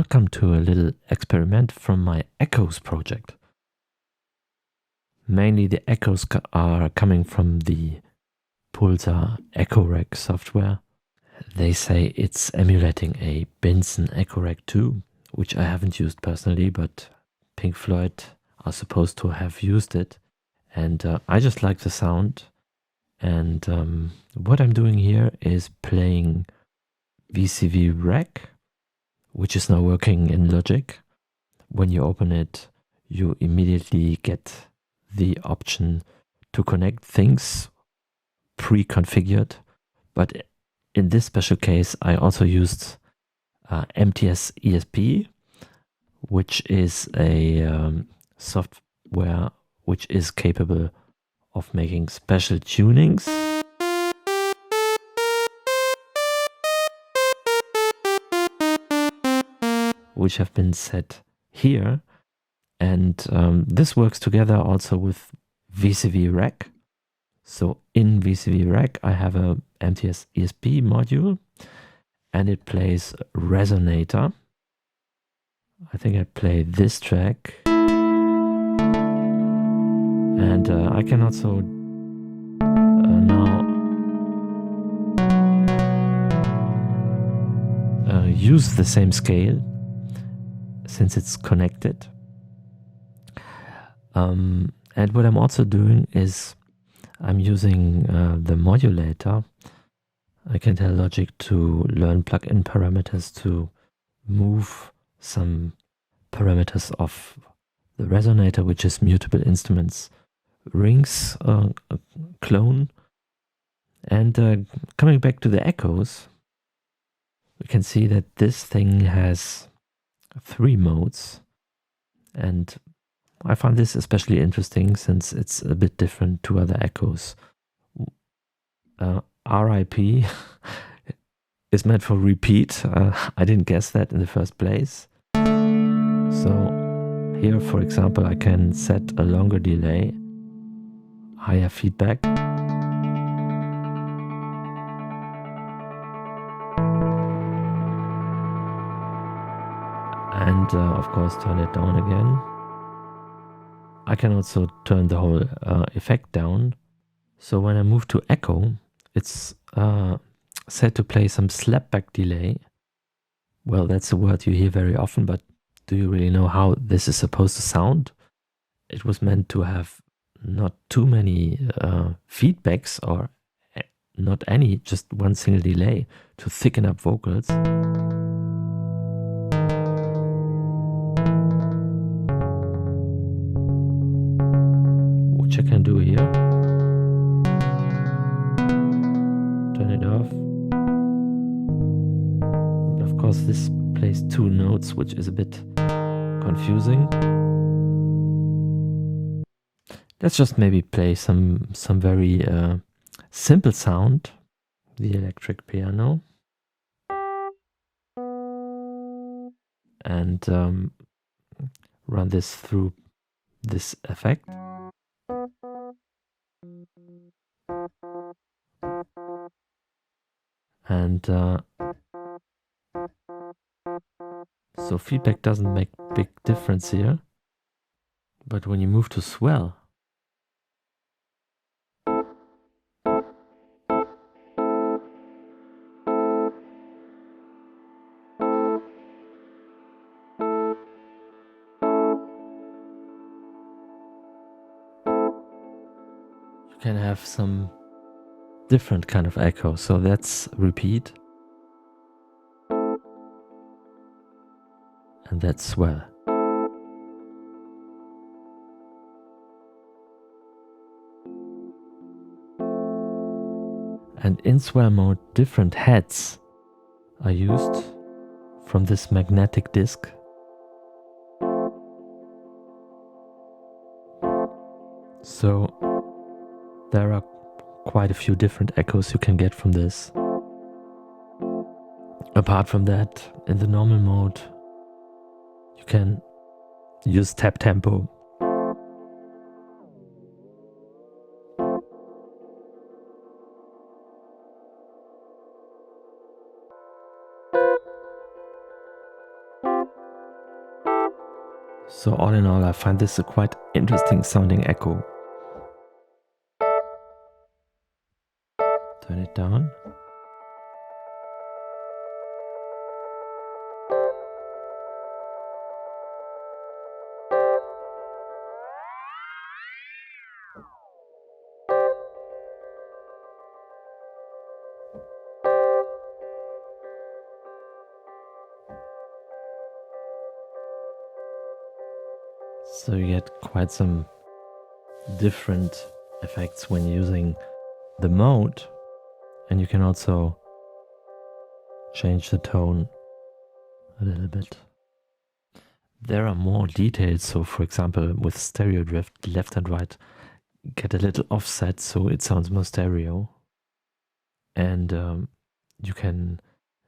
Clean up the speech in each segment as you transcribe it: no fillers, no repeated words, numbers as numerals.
welcome to a little experiment from my Echoes project. Mainly the echoes are coming from the Pulsar Echorec software. They say it's emulating a Benson Echorec 2, which I haven't used personally, but Pink Floyd are supposed to have used it. And I just like the sound. And what I'm doing here is playing VCV Rec, which is now working in Logic. When you open it, you immediately get the option to connect things pre-configured. But in this special case, I also used MTS-ESP, which is a software which is capable of making special tunings. Which have been set here. And this works together also with VCV Rec. So in VCV Rec, I have a MTS-ESP module and it plays Resonator. I think I play this track. And I can also now use the same scale since it's connected. And what I'm also doing is I'm using the modulator. I can tell Logic to learn plugin parameters to move some parameters of the resonator, which is mutable instruments rings clone. And coming back to the echoes, we can see that this thing has 3 modes, and I find this especially interesting since it's a bit different to other echoes. RIP is meant for repeat. I didn't guess that in the first place. So here, for example, I can set a longer delay, higher feedback. And of course turn it down again. I can also turn the whole effect down. So when I move to echo, it's set to play some slapback delay. Well, that's a word you hear very often, but do you really know how this is supposed to sound? It was meant to have not too many feedbacks or not any, just one single delay to thicken up vocals. Which I can do here. Turn it off. And of course this plays 2 notes, which is a bit confusing. Let's just maybe play some very simple sound. The electric piano. And run this through this effect. And so feedback doesn't make big difference here. But when you move to swell, you can have some different kind of echo. So that's repeat. And that's swell. And in swell mode, different heads are used from this magnetic disc. So there are quite a few different echoes you can get from this. Apart from that, in the normal mode, you can use tap tempo. So all in all, I find this a quite interesting sounding echo. Turn it down. So you get quite some different effects when using the mode, and you can also change the tone a little bit. There are more details, so for example with stereo drift, left and right get a little offset so it sounds more stereo, and you can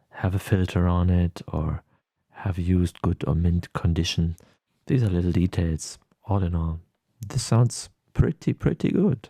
have a filter on it or have used good or mint condition. These are little details. All in all, this sounds pretty good.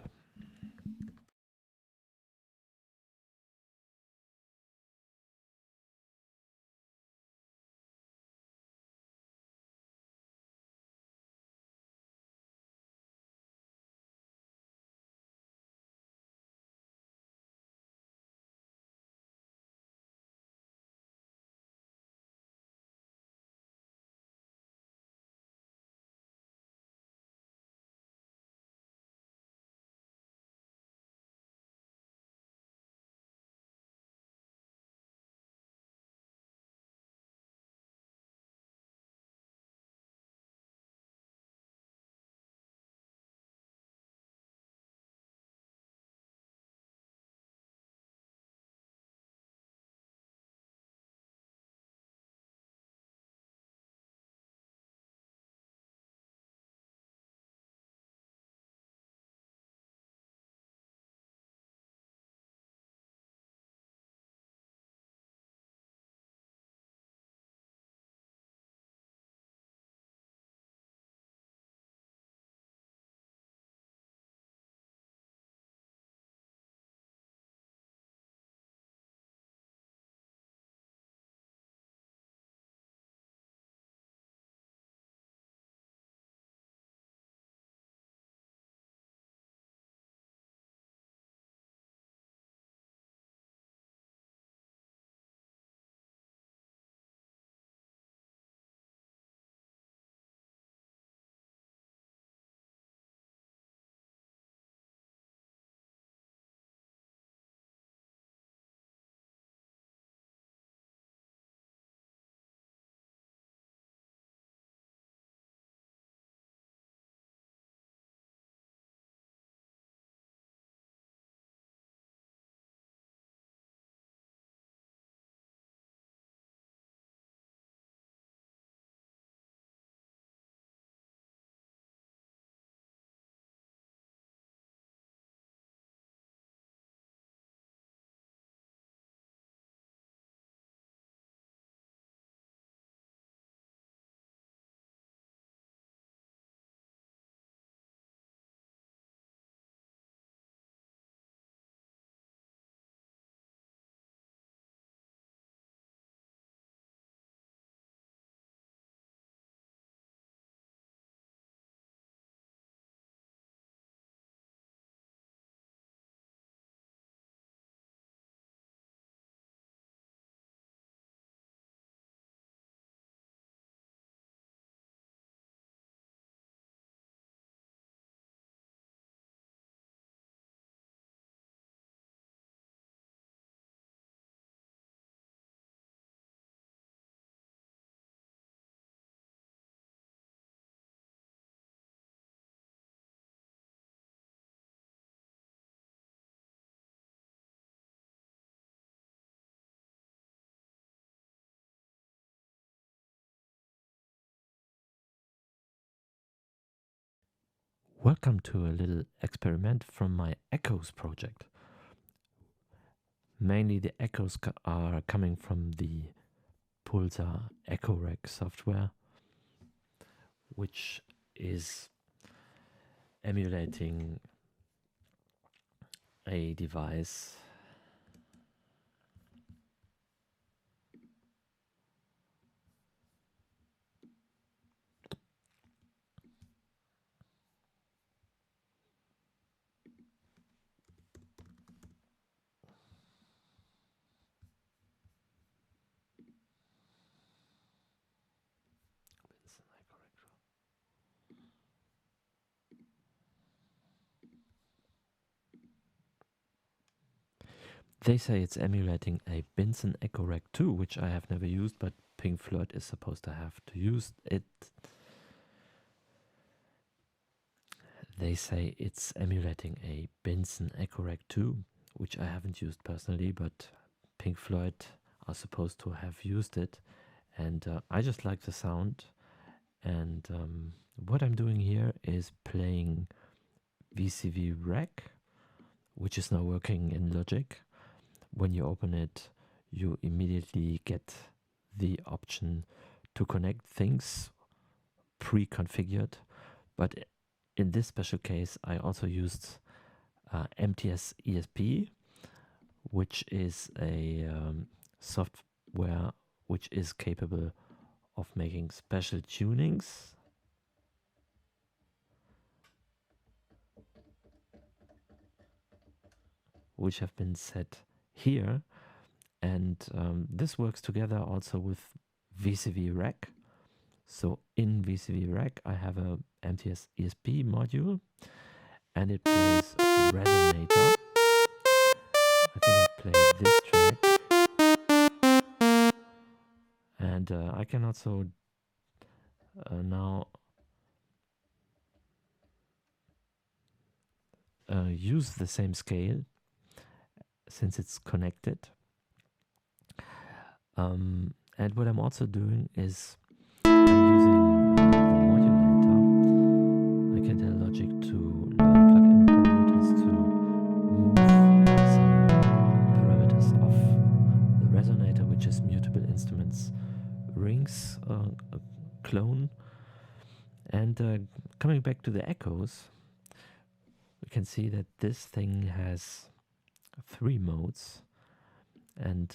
Welcome to a little experiment from my Echoes project. Mainly the echoes are coming from the Pulsar Echorec software, which is emulating a device They say it's emulating a Benson Echorec 2, which I have never used, but Pink Floyd is supposed to have to use it. They say it's emulating a Benson Echorec 2, which I haven't used personally, but Pink Floyd are supposed to have used it, and I just like the sound. And what I'm doing here is playing VCV Rec, which is now working in Logic. When you open it, you immediately get the option to connect things pre-configured, but in this special case I also used MTS-ESP, which is a software which is capable of making special tunings which have been set here, and this works together also with VCV Rec. So in VCV Rec I have a MTS-ESP module, and it plays Resonator. I think I play this track, and I can also now use the same scale since it's connected. And what I'm also doing is I'm using the modulator. I can tell Logic to learn plugin parameters to move some parameters of the resonator, which is mutable instruments rings clone. And coming back to the echoes, we can see that this thing has 3 modes, and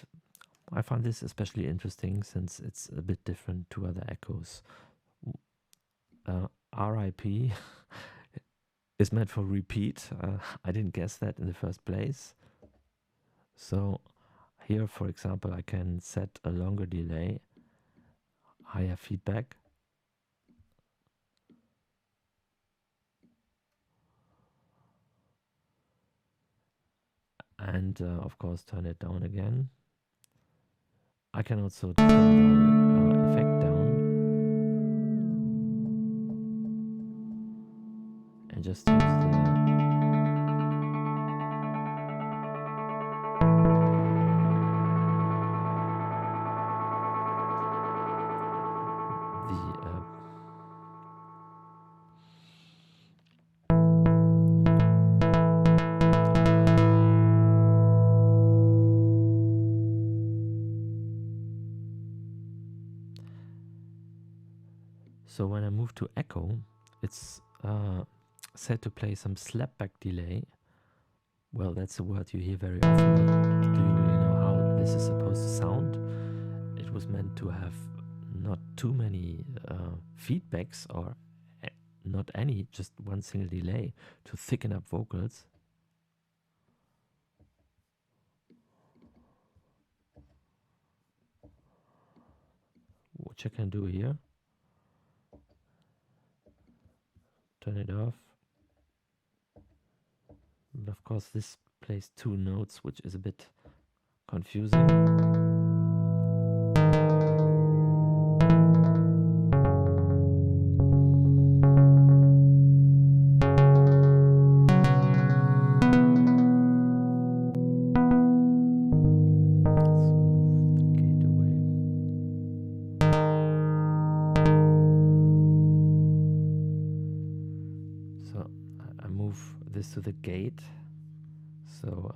I find this especially interesting since it's a bit different to other echoes. RIP is meant for repeat. I didn't guess that in the first place. So here, for example, I can set a longer delay, higher feedback, and of course turn it down again. I can also turn the effect down and just use So when I move to echo, it's set to play some slapback delay. Well, that's a word you hear very often, but do you really know how this is supposed to sound? It was meant to have not too many feedbacks, or not any, just one single delay to thicken up vocals. Which I can do here. Turn it off. But of course this plays 2 notes, which is a bit confusing. This to the gate, so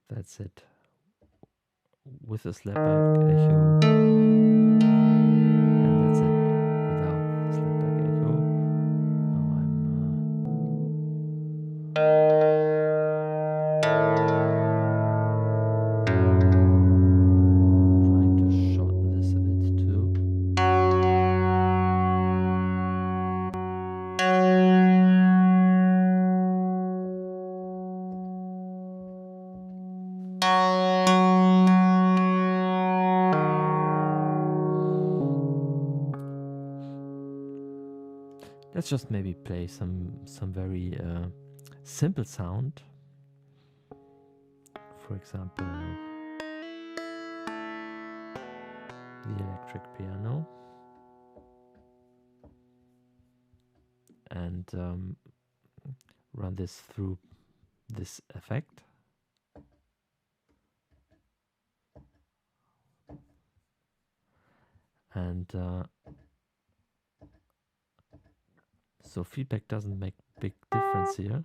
that's it with a slapback echo, and that's it without the slapback echo. Now I'm trying to shorten this a bit too. Let's just maybe play some very simple sound. For example, the electric piano, and run this through this effect. And so feedback doesn't make big difference here.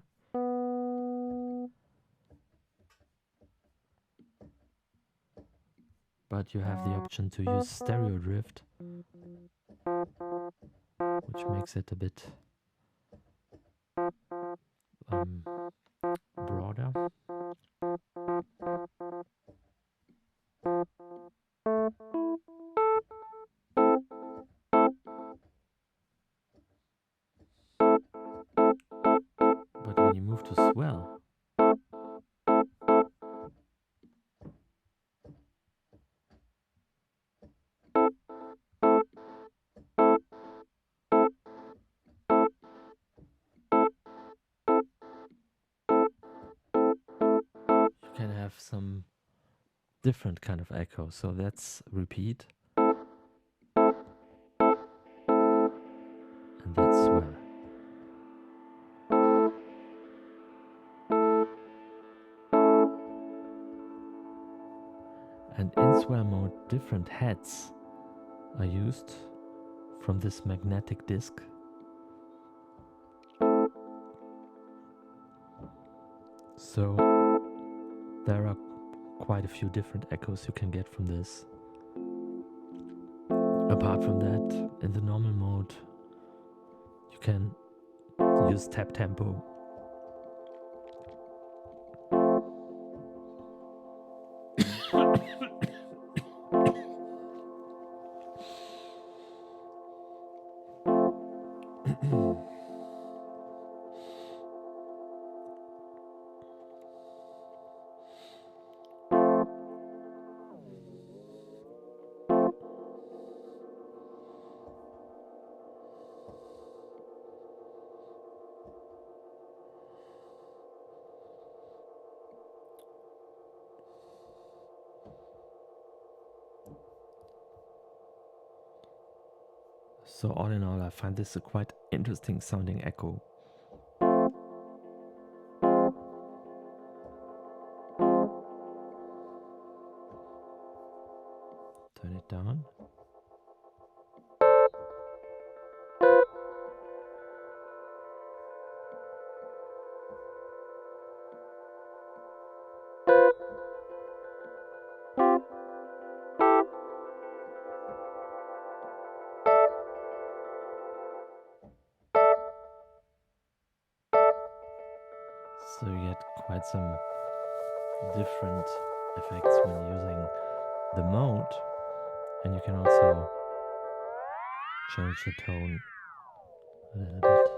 But you have the option to use stereo drift, which makes it a bit broader. But when you move to swell, you can have some different kind of echo. So that's repeat, and that's swell. And in swell mode, different heads are used from this magnetic disc. So there are quite a few different echoes you can get from this. Apart from that, in the normal mode, you can use tap tempo. So all in all, I find this a quite interesting sounding echo. Turn it down. So you get quite some different effects when using the mode, and you can also change the tone a little bit.